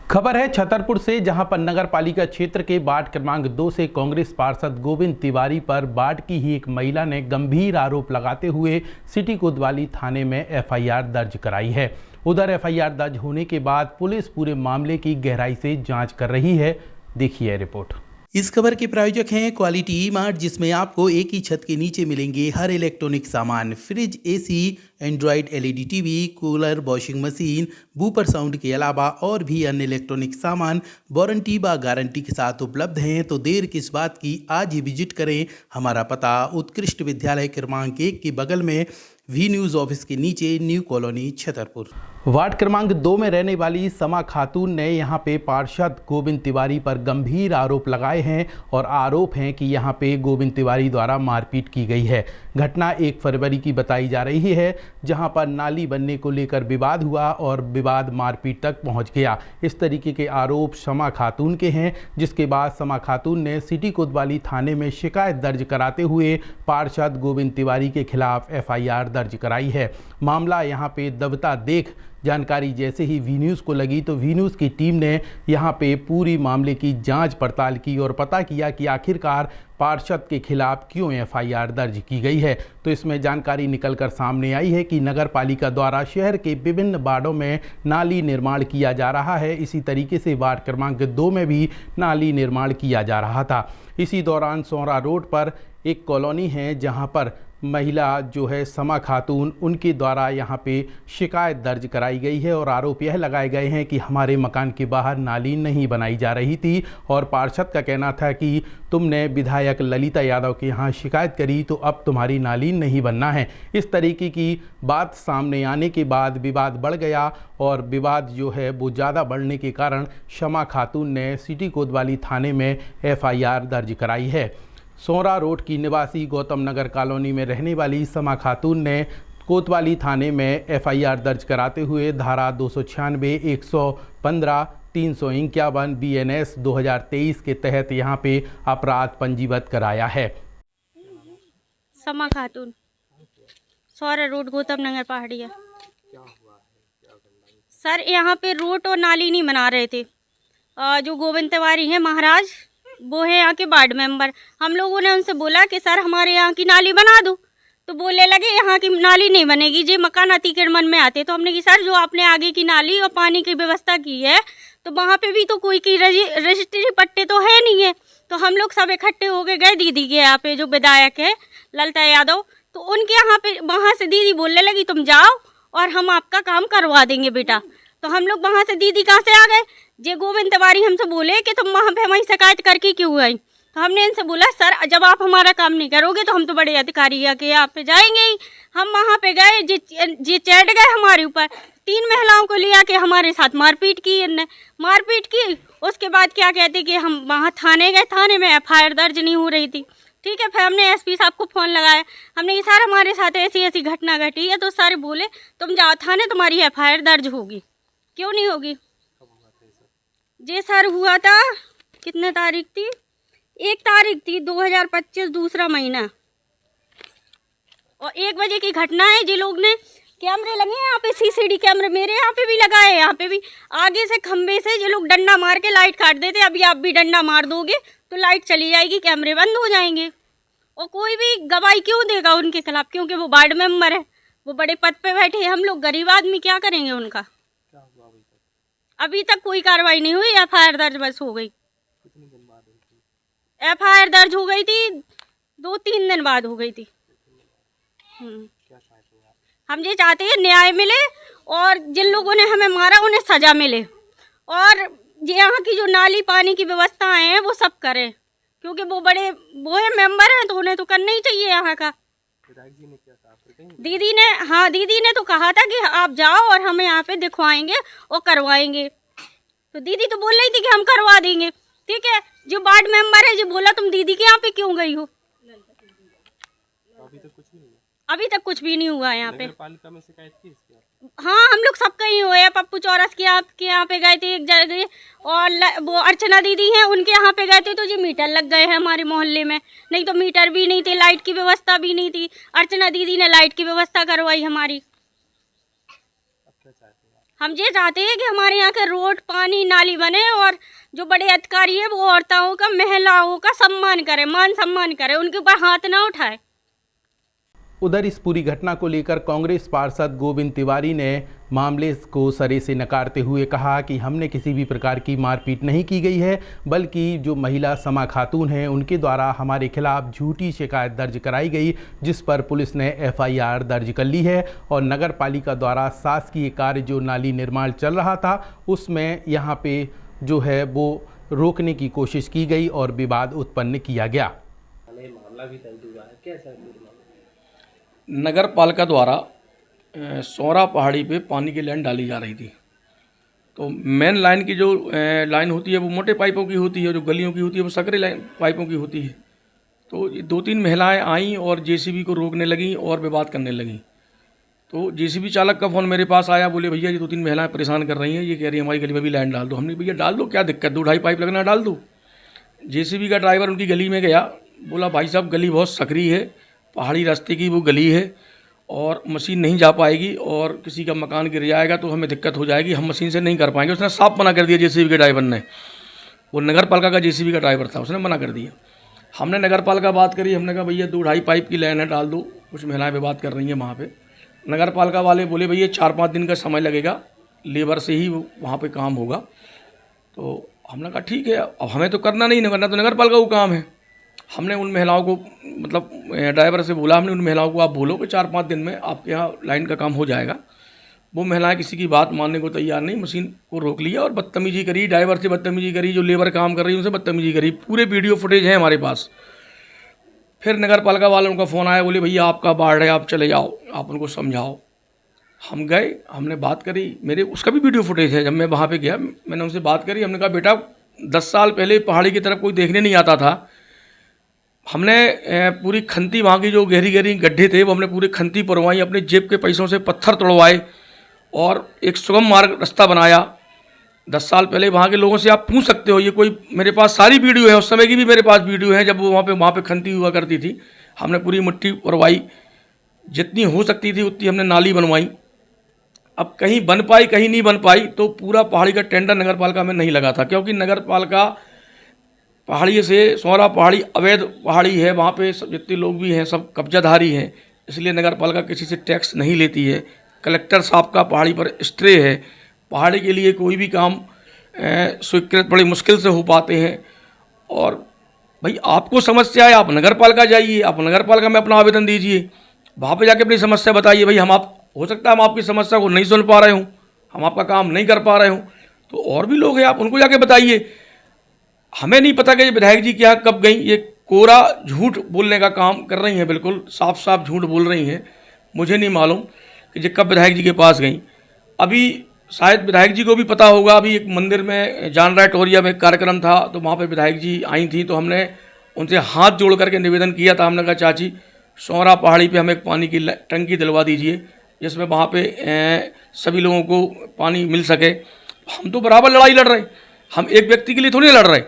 खबर है छतरपुर से, जहां पर नगर पालिका क्षेत्र के वार्ड क्रमांक 2 से कांग्रेस पार्षद गोविंद तिवारी पर वार्ड की ही एक महिला ने गंभीर आरोप लगाते हुए सिटी कोतवाली थाने में एफआईआर दर्ज कराई है। उधर एफआईआर दर्ज होने के बाद पुलिस पूरे मामले की गहराई से जांच कर रही है। देखिए रिपोर्ट। इस खबर के प्रायोजक हैं क्वालिटी मार्ट, जिसमें आपको एक ही छत के नीचे मिलेंगे हर इलेक्ट्रॉनिक सामान, fridge, AC, Android LED TV, cooler, washing machine, woofer sound के अलावा और भी अन्य इलेक्ट्रॉनिक सामान वारंटी व गारंटी के साथ उपलब्ध हैं। तो देर किस बात की, आज ही विजिट करें। हमारा पता उत्कृष्ट विद्यालय क्रमांक 1 के बगल में वी न्यूज़ ऑफिस के नीचे, न्यू कॉलोनी, छतरपुर। वार्ड क्रमांक 2 में रहने वाली समा खातून ने यहां पे पार्षद गोविंद तिवारी पर गंभीर आरोप लगाए हैं और आरोप हैं कि यहां पे गोविंद तिवारी द्वारा मारपीट की गई है। घटना 1 फरवरी की बताई जा रही है, जहां पर नाली बनने को लेकर विवाद हुआ और विवाद मारपीट तक पहुंच गया। इस तरीके के आरोप समा खातून के हैं, जिसके बाद समा खातून ने सिटी कोतवाली थाने में शिकायत दर्ज कराते हुए पार्षद गोविंद तिवारी के खिलाफ एफआईआर दर्ज कराई है। मामला यहां पे दबता देख जानकारी जैसे ही वी न्यूज़ को लगी तो वी न्यूज़ की टीम ने यहां पे पूरी मामले की जांच पड़ताल की और पता किया कि आखिरकार पार्षद के खिलाफ क्यों एफआईआर दर्ज की गई है। तो इसमें जानकारी निकलकर सामने आई है कि नगर पालिका द्वारा शहर के विभिन्न वार्डों में नाली निर्माण किया जा रहा है। इसी तरीके से वार्ड क्रमांक 2 में भी नाली निर्माण किया जा रहा था। इसी दौरान सोहरा रोड पर एक कॉलोनी है, जहां पर महिला जो है समा खातून, उनके द्वारा यहाँ पे शिकायत दर्ज कराई गई है और आरोप यह लगाए गए हैं कि हमारे मकान के बाहर नाली नहीं बनाई जा रही थी और पार्षद का कहना था कि तुमने विधायक ललिता यादव के यहाँ शिकायत करी तो अब तुम्हारी नाली नहीं बनना है। इस तरीके की बात सामने आने के बाद विवाद बढ़ गया और विवाद जो है वो ज़्यादा बढ़ने के कारण समा खातून ने सिटी कोतवाली थाने में एफआईआर दर्ज कराई है। सोहरा रोड की निवासी गौतम नगर कॉलोनी में रहने वाली समा खातून ने कोतवाली थाने में एफआईआर दर्ज कराते हुए धारा 296, 115, 351 बीएनएस 2023 के तहत यहां पे अपराध पंजीबद्ध कराया है। समा खातून, सोहरा रोड, गौतम नगर, पहाड़िया। सर, यहाँ पे रोड और नाली नहीं बना रहे थे। जो गोविंद तिवारी हैं महाराज, वो है यहाँ के वार्ड मेंबर। हम लोगों ने उनसे बोला कि सर हमारे यहाँ की नाली बना दो, तो बोलने लगे यहाँ की नाली नहीं बनेगी, जे मकान अतिक्रमण में आते। तो हमने कि सर जो आपने आगे की नाली और पानी की व्यवस्था की है तो वहाँ पे भी तो कोई की रजिस्ट्री पट्टे तो है नहीं है। तो हम लोग सब इकट्ठे हो गए दीदी के यहाँ पे, जो विधायक है ललिता यादव, तो उनके यहाँ पे वहाँ से दीदी बोलने लगी तुम जाओ और हम आपका काम करवा देंगे बेटा। तो हम लोग वहाँ से, दीदी कहाँ से आ गए, जे गोविंद तिवारी हमसे बोले कि तुम वहाँ पे हमारी शिकायत करके क्यों आई। तो हमने इनसे बोला सर जब आप हमारा काम नहीं करोगे तो हम तो बड़े अधिकारी के यहाँ पे जाएंगे ही। हम वहाँ पे गए, जे चढ़ गए हमारे ऊपर, 3 महिलाओं को लिया के हमारे साथ मारपीट की। इनने मारपीट की, उसके बाद क्या कहते कि हम वहाँ थाने गए, थाने में एफआईआर दर्ज नहीं हो रही थी। ठीक है, फिर हमने एसपी साहब को फ़ोन लगाया, हमने कि सर हमारे साथ ऐसी ऐसी घटना घटी है। तो सर बोले तुम जाओ थाने, तुम्हारी एफआईआर दर्ज होगी। क्यों नहीं होगी जी सर? हुआ था, कितने तारीख थी, 1 तारीख थी 2025, दूसरा महीना, और 1 बजे की घटना है। जी लोग ने कैमरे लगे हैं यहाँ पे, सीसीडी कैमरे मेरे यहाँ पे भी लगाए हैं, यहाँ पे भी आगे से खंबे से ये लोग डंडा मार के लाइट काट देते। अभी आप भी डंडा मार दोगे तो लाइट चली जाएगी, कैमरे बंद हो जाएंगे। और कोई भी गवाही क्यों देगा उनके खिलाफ? क्योंकि वो वार्ड मेंबर है, वो बड़े पद पे बैठे हैं। हम लोग गरीब आदमी क्या करेंगे उनका? अभी तक कोई कार्रवाई नहीं हुई, एफआईआर दर्ज बस हो गई। एफआईआर दर्ज हो गई थी 2-3 दिन बाद हो गई थी। हम ये चाहते हैं न्याय मिले और जिन लोगों ने हमें मारा उन्हें सजा मिले, और यहाँ की जो नाली पानी की व्यवस्थाएं हैं वो सब करें, क्योंकि वो बड़े वो है मेंबर हैं तो उन्हें तो करना ही चाहिए यहाँ का। दीदी ने तो कहा था कि आप जाओ और हमें यहाँ पे दिखवाएंगे और करवाएंगे। तो दीदी तो बोल रही थी कि हम करवा देंगे। ठीक है, जो वार्ड मेंबर है जो बोला तुम दीदी के यहाँ पे क्यों गई हो? अभी तक कुछ भी नहीं हुआ यहाँ पे। पालिका में शिकायत की इसकी? हाँ, हम लोग सब कहीं हुए हैं। पप्पू चौरस के यहाँ पे गए थे एक जगह, और वो अर्चना दीदी हैं उनके यहाँ पे गए थे, तो जी मीटर लग गए हैं हमारे मोहल्ले में। नहीं तो मीटर भी नहीं थे, लाइट की व्यवस्था भी नहीं थी। अर्चना दीदी ने लाइट की व्यवस्था करवाई हमारी। हम ये चाहते हैं कि हमारे यहाँ के रोड, पानी, नाली बने और जो बड़े अधिकारी है वो औरतों का, महिलाओं का सम्मान करे, मान सम्मान करे, उनके ऊपर हाथ ना उठाए। उधर इस पूरी घटना को लेकर कांग्रेस पार्षद गोविंद तिवारी ने मामले को सरे से नकारते हुए कहा कि हमने किसी भी प्रकार की मारपीट नहीं की गई है, बल्कि जो महिला समा खातून हैं उनके द्वारा हमारे खिलाफ झूठी शिकायत दर्ज कराई गई, जिस पर पुलिस ने एफआईआर दर्ज कर ली है और नगर पालिका द्वारा शासकीय कार्य जो नाली निर्माण चल रहा था उसमें यहाँ पे जो है वो रोकने की कोशिश की गई और विवाद उत्पन्न किया गया। मामला भी दर्ज हुआ है, कैसा है? नगर पालिका द्वारा सौरा पहाड़ी पे पानी की लाइन डाली जा रही थी। तो मेन लाइन की जो लाइन होती है वो मोटे पाइपों की होती है, जो गलियों की होती है वो सकरे लाइन पाइपों की होती है। तो ये 2-3 महिलाएं आईं और जेसीबी को रोकने लगीं और विवाद करने लगीं। तो जेसीबी चालक का फ़ोन मेरे पास आया, बोले भैया ये 2-3 महिलाएं परेशान कर रही हैं, ये कह रही है हमारी गली में भी लाइन डाल दो। हमने भैया डाल दो, क्या दिक्कत, 2-2.5 पाइप लगना डाल दो। जेसीबी का ड्राइवर उनकी गली में गया, बोला भाई साहब गली बहुत सकरी है, पहाड़ी रास्ते की वो गली है और मशीन नहीं जा पाएगी और किसी का मकान गिर जाएगा तो हमें दिक्कत हो जाएगी, हम मशीन से नहीं कर पाएंगे। उसने साफ मना कर दिया जेसीबी के ड्राइवर ने, वो नगर पालिका का जेसीबी का ड्राइवर था, उसने मना कर दिया। हमने नगर पालिका बात करी, हमने कहा भैया 2-2.5 पाइप की लाइन है डाल दो, कुछ महिलाएं पे बात कर रही हैं वहाँ पे। नगर पालिका वाले बोले भैया 4-5 दिन का समय लगेगा, लेबर से ही वहाँ पे काम होगा। तो हमने कहा ठीक है, अब हमें तो करना नहीं करना, तो नगर पालिका को काम है। हमने उन महिलाओं को मतलब ड्राइवर से बोला, हमने उन महिलाओं को आप बोलो कि 4-5 दिन में आपके यहाँ लाइन का काम हो जाएगा। वो महिलाएं किसी की बात मानने को तैयार नहीं, मशीन को रोक लिया और बदतमीजी करी, ड्राइवर से बदतमीजी करी, जो लेबर काम कर रही है उनसे बदतमीजी करी। पूरे वीडियो फुटेज है हमारे पास। फिर नगर पालिका वालों का फ़ोन आया, बोले भैया आपका वार्ड है, आप चले जाओ, आप उनको समझाओ। हम गए, हमने बात करी, मेरे उसका भी वीडियो फुटेज है। जब मैं वहाँ पे गया मैंने उनसे बात करी, हमने कहा बेटा 10 साल पहले पहाड़ी की तरफ कोई देखने नहीं आता था, हमने पूरी खंती वहाँ की जो गहरी गहरी गड्ढे थे वो हमने पूरी खंती पुरवाई, अपने जेब के पैसों से पत्थर तोड़वाए और एक सुगम मार्ग रास्ता बनाया। 10 साल पहले वहाँ के लोगों से आप पूछ सकते हो, ये कोई मेरे पास सारी वीडियो है, उस समय की भी मेरे पास वीडियो है जब वो वहाँ पे खंती हुआ करती थी। हमने पूरी मिट्टी पुरवाई, जितनी हो सकती थी उतनी हमने नाली बनवाई। अब कहीं बन पाई कहीं नहीं बन पाई, तो पूरा पहाड़ी का टेंडर नगर पालिका में नहीं लगा था, क्योंकि नगर पालिका पहाड़ी से सौरा पहाड़ी अवैध पहाड़ी है, वहाँ पे जितने लोग भी हैं सब कब्जाधारी हैं, इसलिए नगर पालिका किसी से टैक्स नहीं लेती है। कलेक्टर साहब का पहाड़ी पर स्टे है, पहाड़ी के लिए कोई भी काम स्वीकृत बड़ी मुश्किल से हो पाते हैं। और भाई आपको समस्या है, आप नगर पालिका जाइए, आप नगर पालिका में अपना आवेदन दीजिए, वहाँ पे जाके अपनी समस्या बताइए। भाई हो सकता है हम आपकी समस्या को नहीं सुन पा रहे हूँ, हम आपका काम नहीं कर पा रहे हूँ, तो और भी लोग हैं, आप उनको जाके बताइए। हमें नहीं पता कि ये विधायक जी क्या कब गई, ये कोरा झूठ बोलने का काम कर रही हैं, बिल्कुल साफ साफ झूठ बोल रही हैं। मुझे नहीं मालूम कि ये कब विधायक जी के पास गई। अभी शायद विधायक जी को भी पता होगा, अभी एक मंदिर में जान रायटोरिया में कार्यक्रम था, तो वहाँ पे विधायक जी आई थी, तो हमने उनसे हाथ जोड़ करके निवेदन किया था। हमने कहा चाची सौरा पहाड़ी पे हमें एक पानी की टंकी दिलवा दीजिए, जिसमें वहाँ पे सभी लोगों को पानी मिल सके। हम तो बराबर लड़ाई लड़ रहे, हम एक व्यक्ति के लिए थोड़ी लड़ रहे।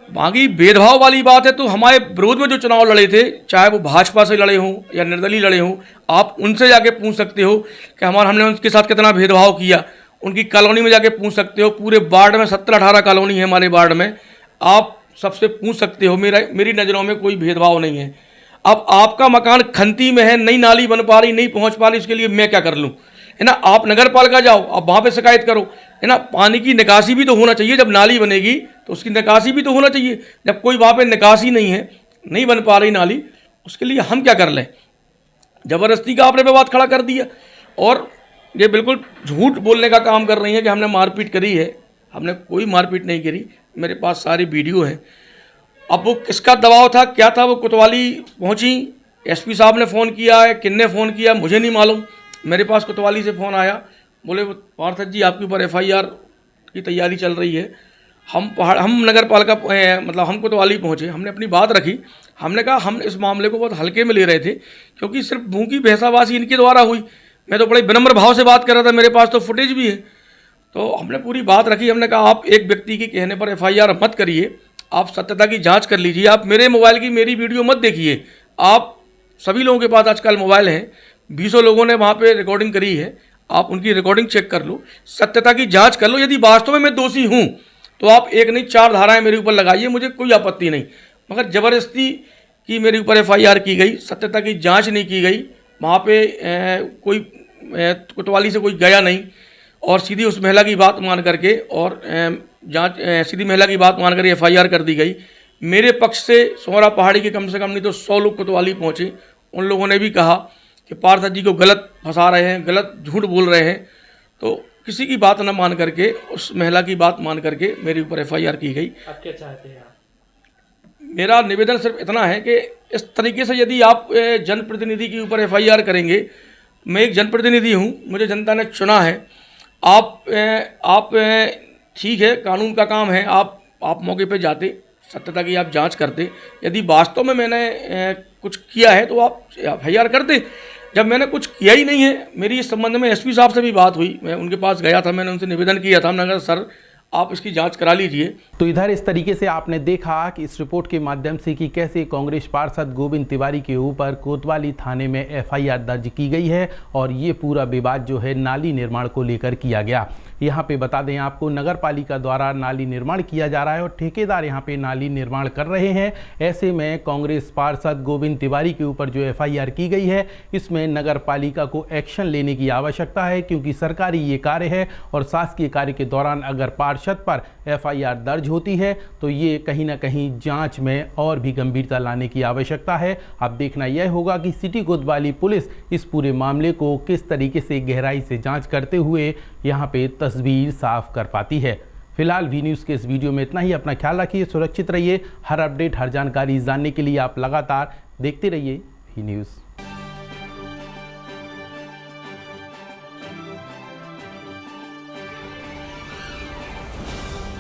बाकी भेदभाव वाली बात है, तो हमारे विरोध में जो चुनाव लड़े थे, चाहे वो भाजपा से लड़े हों या निर्दलीय लड़े हों, आप उनसे जाके पूछ सकते हो कि हमने उनके साथ कितना भेदभाव किया। उनकी कॉलोनी में जाके पूछ सकते हो, पूरे वार्ड में 17-18 कॉलोनी है हमारे वार्ड में, आप सबसे पूछ सकते हो। मेरी नज़रों में कोई भेदभाव नहीं है। अब आपका मकान खंती में है, नई नाली बन पा रही, नहीं पहुँच पा रही, उसके लिए मैं क्या कर लूँ, है ना। आप नगर पालिका जाओ, आप वहाँ पे शिकायत करो, है ना। पानी की निकासी भी तो होना चाहिए, जब नाली बनेगी तो उसकी निकासी भी तो होना चाहिए। जब कोई वहाँ पे निकासी नहीं है, नहीं बन पा रही नाली, उसके लिए हम क्या कर लें। ज़बरदस्ती का आपने पे बात खड़ा कर दिया, और ये बिल्कुल झूठ बोलने का काम कर रही है कि हमने मारपीट करी है। हमने कोई मारपीट नहीं करी, मेरे पास सारी वीडियो है। अब वो किसका दबाव था, क्या था, वो कोतवाली पहुँची, एसपी साहब ने फ़ोन किया है, किन्ने फ़ोन किया मुझे नहीं मालूम। मेरे पास कोतवाली से फ़ोन आया, बोले पार्षद जी आपके ऊपर एफआईआर की तैयारी चल रही है। हम नगर पालिका मतलब हम कोतवाली पहुँचे, हमने अपनी बात रखी। हमने कहा हम इस मामले को बहुत हल्के में ले रहे थे, क्योंकि सिर्फ मुँह की बहसाबाजी इनके द्वारा हुई। मैं तो बड़े विनम्र भाव से बात कर रहा था, मेरे पास तो फुटेज भी है। तो हमने पूरी बात रखी। हमने कहा आप एक व्यक्ति के कहने पर एफआईआर मत करिए, आप सत्यता की जांच कर लीजिए। आप मेरे मोबाइल की मेरी वीडियो मत देखिए। आप सभी लोगों के पास आजकल मोबाइल हैं, 20 लोगों ने वहाँ पे रिकॉर्डिंग करी है, आप उनकी रिकॉर्डिंग चेक कर लो, सत्यता की जांच कर लो। यदि वास्तव में मैं दोषी हूँ तो आप एक नहीं 4 धाराएं मेरे ऊपर लगाइए, मुझे कोई आपत्ति नहीं। मगर ज़बरदस्ती की मेरे ऊपर FIR की गई, सत्यता की जांच नहीं की गई। वहाँ पे कोई कोतवाली से कोई गया नहीं और सीधी उस महिला की बात मान करके और सीधी महिला की बात मान कर FIR कर दी गई। मेरे पक्ष से सोहरा पहाड़ी के कम से कम नहीं तो 100 लोग कोतवाली पहुँचे। उन लोगों ने भी कहा कि पार्षद जी को गलत फंसा रहे हैं, गलत झूठ बोल रहे हैं। तो किसी की बात न मान करके, उस महिला की बात मान करके मेरे ऊपर FIR की गई। आप क्या चाहते हैं? मेरा निवेदन सिर्फ इतना है कि इस तरीके से यदि आप जनप्रतिनिधि के ऊपर FIR करेंगे, मैं एक जनप्रतिनिधि हूँ, मुझे जनता ने चुना है। आप ठीक है, कानून का काम है, आप मौके पे जाते, सत्यता की आप जांच करते। यदि वास्तव में मैंने कुछ किया है तो आप FIR करते। जब मैंने कुछ किया ही नहीं है, मेरी इस संबंध में SP साहब से भी बात हुई, मैं उनके पास गया था, मैंने उनसे निवेदन किया था, मैंने कहा सर आप इसकी जांच करा लीजिए। तो इधर इस तरीके से आपने देखा कि इस रिपोर्ट के माध्यम से कि कैसे कांग्रेस पार्षद गोविंद तिवारी के ऊपर कोतवाली थाने में FIR दर्ज की गई है और ये पूरा विवाद जो है नाली निर्माण को लेकर किया गया। यहाँ पे बता दें आपको, नगर पालिका द्वारा नाली निर्माण किया जा रहा है और ठेकेदार यहाँ पे नाली निर्माण कर रहे हैं। ऐसे में कांग्रेस पार्षद गोविंद तिवारी के ऊपर जो FIR की गई है, इसमें नगर पालिका को एक्शन लेने की आवश्यकता है, क्योंकि सरकारी ये कार्य है और शासकीय कार्य के दौरान अगर पार्षद पर FIR दर्ज होती है तो ये कहीं ना कहीं जांच में और भी गंभीरता लाने की आवश्यकता है। अब देखना यह होगा कि सिटी कोतवाली पुलिस इस पूरे मामले को किस तरीके से गहराई से जांच करते हुए यहाँ पे तस्वीर साफ कर पाती है। फिलहाल वी न्यूज़ के इस वीडियो में इतना ही। अपना ख्याल रखिए, सुरक्षित रहिए। हर अपडेट, हर जानकारी जानने के लिए आप लगातार देखते रहिए वी न्यूज़।